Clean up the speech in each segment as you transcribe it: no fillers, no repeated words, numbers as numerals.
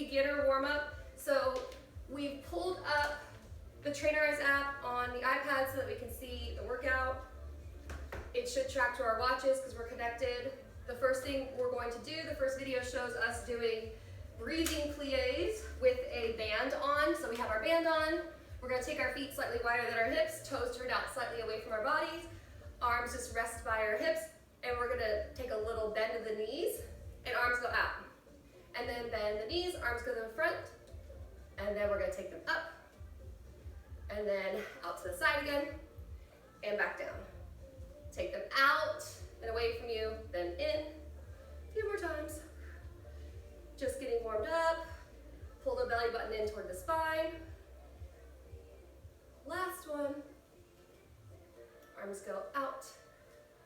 beginner warm-up. So we've pulled up the Trainerize app on the iPad so that we can see the workout. It should track to our watches because we're connected. The first thing we're going to do, the first video shows us doing breathing plies with a band on. So we have our band on. We're going to take our feet slightly wider than our hips, toes turned out slightly away from our bodies, arms just rest by our hips, and we're going to take a little bend of the knees, and arms go out. And then bend the knees, arms go to the front, and then we're going to take them up, and then out to the side again, and back down. Take them out and away from you, then in. A few more times. Just getting warmed up. Pull the belly button in toward the spine. Last one. Arms go out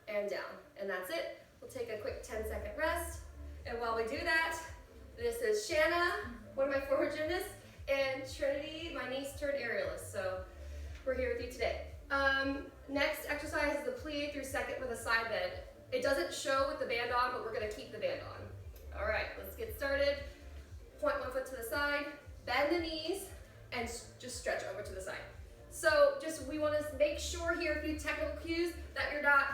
and down. And that's it. We'll take a quick 10-second rest. And while we do that, this is Shanna, one of my former gymnasts, and Trinity, my niece turned aerialist. So we're here with you today. Next exercise is the plie through second with a side bend. It doesn't show with the band on, but we're going to keep the band on. All right, let's get started. Point one foot to the side, bend the knees, and just stretch over to the side. So we want to make sure here, a few technical cues, that you're not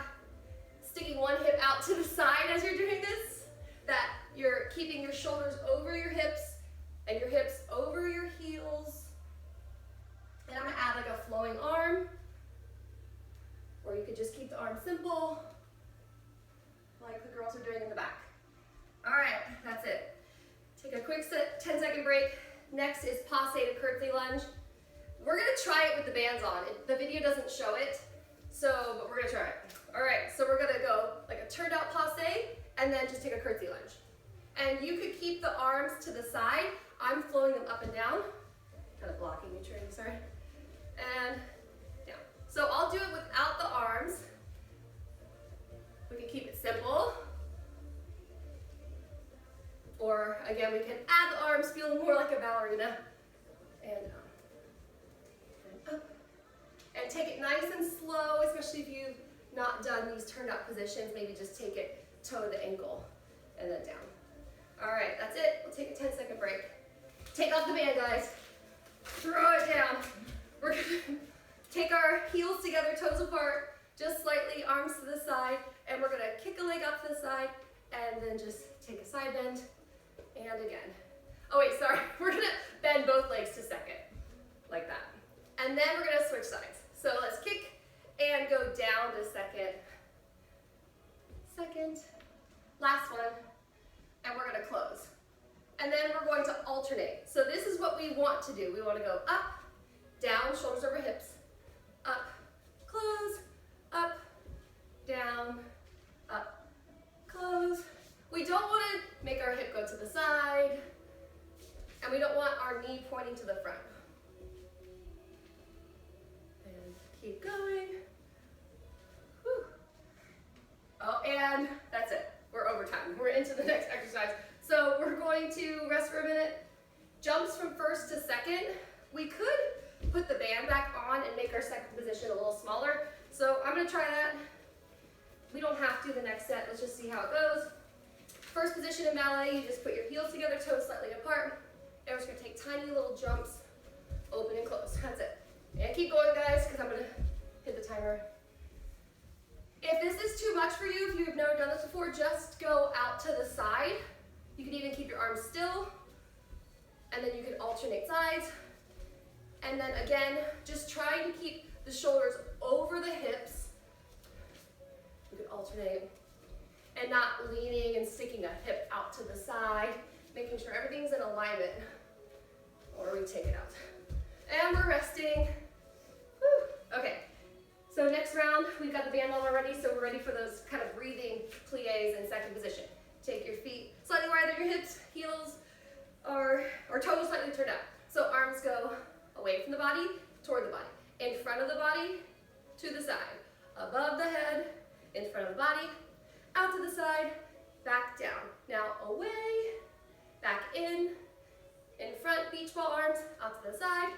sticking one hip out to the side as you're doing this, that you're keeping your shoulders over your hips and your hips over your heels. And I'm going to add like a flowing arm, or you could just keep the arm simple, like the girls are doing in the back. All right, that's it. Take a quick 10-second break. Next is passe to curtsy lunge. We're gonna try it with the bands on. The video doesn't show it, but we're gonna try it. All right, so we're gonna go like a turned out passe, and then just take a curtsy lunge. And you could keep the arms to the side. I'm flowing them up and down. Kind of blocking you, Trinity, sorry. And down. So I'll do it without the arms. We can keep it simple. Or again, we can add the arms, feel more like a ballerina. And down. And up. And take it nice and slow, especially if you've not done these turned out positions. Maybe just take it toe to ankle and then down. All right, that's it. We'll take a 10-second break. Take off the band, guys. Throw it down. We're gonna take our heels together, toes apart, just slightly, arms to the side, and we're gonna kick a leg out to the side, and then just take a side bend, and again. Oh wait, sorry, we're gonna bend both legs to second, like that. And then we're gonna switch sides. So let's kick and go down to second. Second, last one, and we're gonna close. And then we're going to alternate. So this is what we want to do. We wanna go up, down, shoulders over hips, up, close, up, down, up, close. We don't want to make our hip go to the side, and we don't want our knee pointing to the front. And keep going. Whew. Oh, and that's it. We're over time. We're into the next exercise. So we're going to rest for a minute. Jumps from first to second. We could put the band back on and make our second position a little smaller. So I'm gonna try that. We don't have to the next set. Let's just see how it goes. First position in ballet, you just put your heels together, toes slightly apart. And we're just gonna take tiny little jumps, open and close. That's it. And keep going, guys, because I'm gonna hit the timer. If this is too much for you, if you've never done this before, just go out to the side. You can even keep your arms still, and then you can alternate sides. And then again, just trying to keep the shoulders over the hips. You can alternate, and not leaning and sticking a hip out to the side, making sure everything's in alignment, or we take it out. And we're resting. Whew. Okay, so next round, we've got the band on already, so we're ready for those kind of breathing plies in second position. Take your feet slightly wider than your hips, heels, or toes slightly turned out. So arms go away from the body, toward the body. In front of the body, to the side. Above the head, in front of the body, out to the side, back down. Now away, back in front, beach ball arms, out to the side,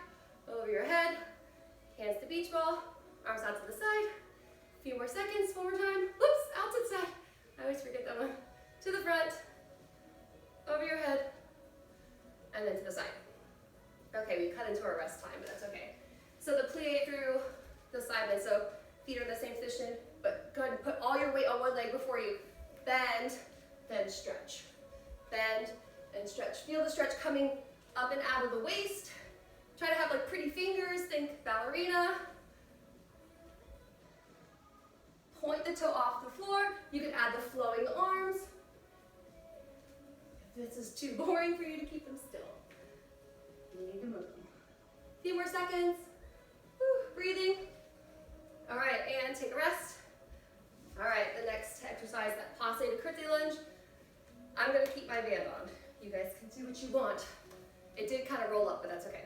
over your head, hands to beach ball, arms out to the side. A few more seconds, one more time. Whoops, out to the side. I always forget that one. To the front, over your head, and then to the side. Okay, we cut into our rest time, but that's okay. So the plie through the side bend, so feet are in the same position, but go ahead and put all your weight on one leg before you bend, then stretch. Bend and stretch. Feel the stretch coming up and out of the waist. Try to have like pretty fingers, think ballerina. Point the toe off the floor. You can add the flowing arms. If this is too boring for you to keep them still, you need to move them. A few more seconds. Whew, breathing. All right, and take a rest. All right, the next exercise, that passe to curtsy lunge. I'm gonna keep my band on. You guys can do what you want. It did kind of roll up, but that's okay.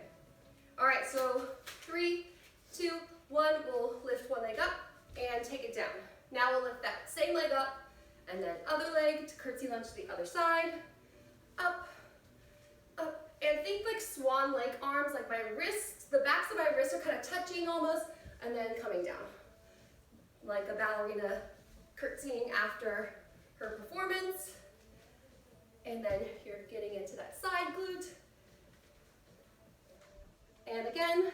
All right, so 3, 2, 1, we'll lift one leg up and take it down. Now we'll lift that same leg up and then other leg to curtsy lunge to the other side. Up, up, and think like swan lake arms, like my wrists, the backs of my wrists are kind of touching almost, and then coming down. Like a ballerina curtsying after her performance. And then you're getting into that side glute. And again,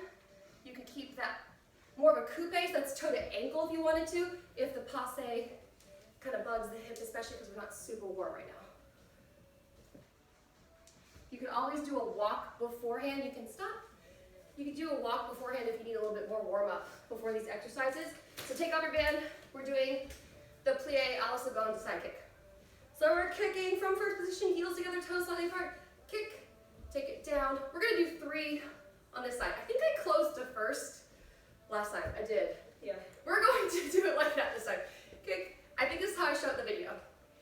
you can keep that more of a coupe, so that's toe to ankle if you wanted to, if the passe kind of bugs the hip, especially because we're not super warm right now. You can always do a walk beforehand. You can stop. You can do a walk beforehand if you need a little bit more warm up before these exercises. So take off your band. We're doing the plie a la seconde side kick. So we're kicking from first position, heels together, toes slightly apart. Kick, take it down. We're gonna do 3 on this side. I think I closed to first last time. I did. Yeah. We're going to do it like that this time. Kick. I think this is how I showed the video.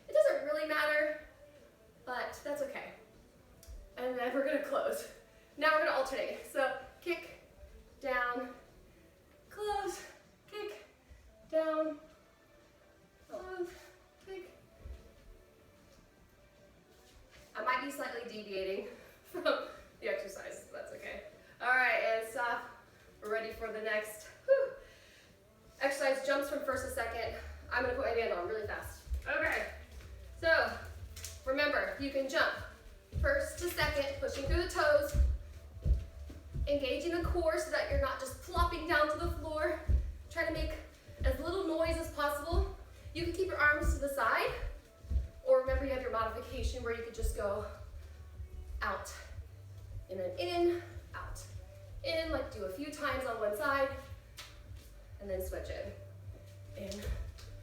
It doesn't really matter, but that's okay. And then we're gonna close. Now we're gonna alternate. So kick, down, close, kick, down, close, kick. I might be slightly deviating from the exercise, so that's okay. All right, and stop. We're ready for the next exercise. Jumps from first to second. I'm gonna put my band on really fast. Okay, so remember, you can jump first to second, pushing through the toes, engaging the core so that you're not just plopping down to the floor. Try to make as little noise as possible. You can keep your arms to the side, or remember you have your modification where you could just go out, and then in, out, in, like do a few times on one side, and then switch it. In,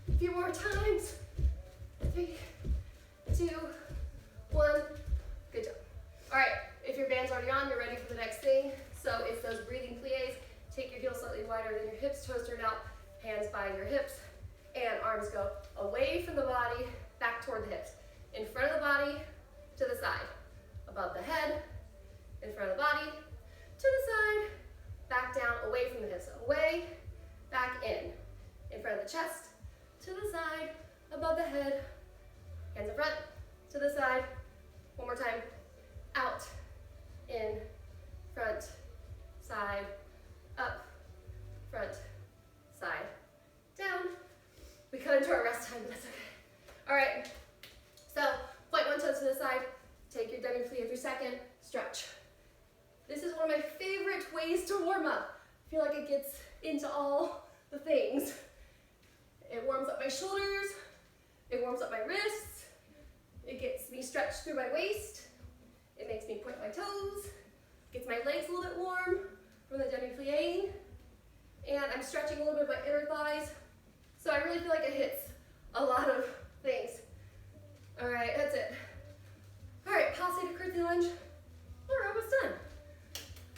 a few more times. 3, 2, 1. Good job. All right, if your band's already on, you're ready for the next thing. So it's those breathing plies. Take your heels slightly wider than your hips, toes turn out, hands by your hips, and arms go away from the body, back toward the hips. In front of the body, to the side. Above the head, in front of the body, to the side, back down, away from the hips. Away, back in front of the chest, to the side, above the head, hands in front, to the side. One more time. Out, in, front, side, up, front, side, down. We cut into our rest time, but that's okay. All right, so point one toe to the side, take your demi-plie every second, stretch. This is one of my favorite ways to warm up. I feel like it gets into all the things. It warms up my shoulders, it warms up my wrists, it gets me stretched through my waist, it makes me point my toes, gets my legs a little bit warm from the demi-plie, and I'm stretching a little bit of my inner thighs, so I really feel like it hits a lot of things. All right, that's it. All right, passe to curtsy lunge. We're almost done.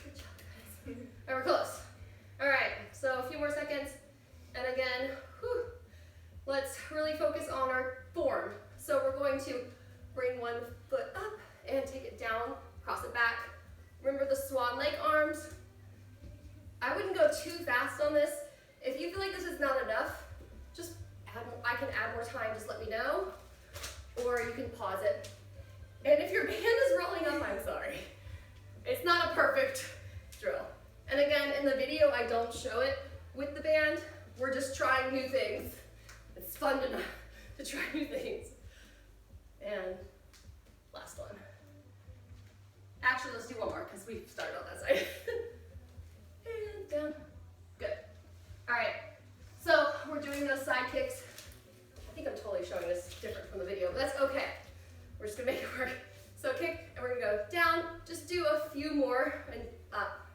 Good job, guys. All right, we're close. All right, so a few more seconds, and again, whew, let's really focus on our form. So we're going to bring one foot up and take it down, cross it back. Remember the swan lake arms. I wouldn't go too fast on this. If you feel like this is not enough, just I can add more time, just let me know, or you can pause it. And if your band is rolling up, I'm sorry. It's not a perfect drill. And again, in the video, I don't show it with the band. We're just trying new things. It's fun to try new things. And last one. Actually, we started on that side. And down. Good. All right. So we're doing those side kicks. I think I'm totally showing this different from the video, but that's okay. We're just gonna make it work. So kick, and we're gonna go down. Just do a few more and up.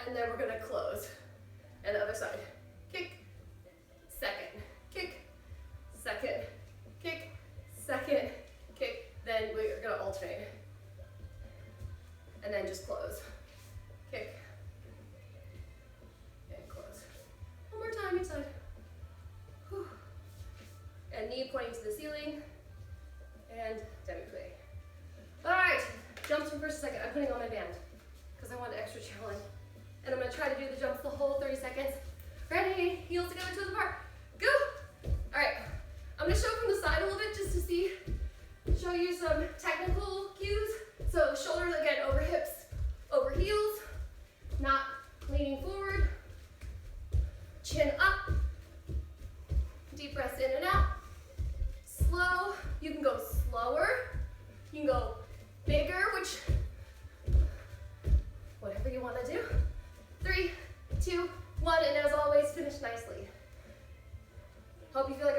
And then we're gonna close. And the other side. Kick, second, kick, second, kick, second, kick. Then we're gonna alternate. And then just close. Kick. And close. One more time each side. Whew. And knee pointing to the ceiling. And demi-plie. All right, jumps for first second. I'm putting on my band because I want an extra challenge. And I'm gonna try to do the jumps the whole 30 seconds. Ready, heels together, toes apart. Go. All right, I'm gonna show from the side a little bit just to show you some technical cues. So shoulders again over hips, over heels, not leaning forward. Chin up. Deep breaths in and out. Slow. You can go slower. You can go bigger, which, whatever you want to do. 3, 2, 1, and as always, finish nicely. Hope you feel like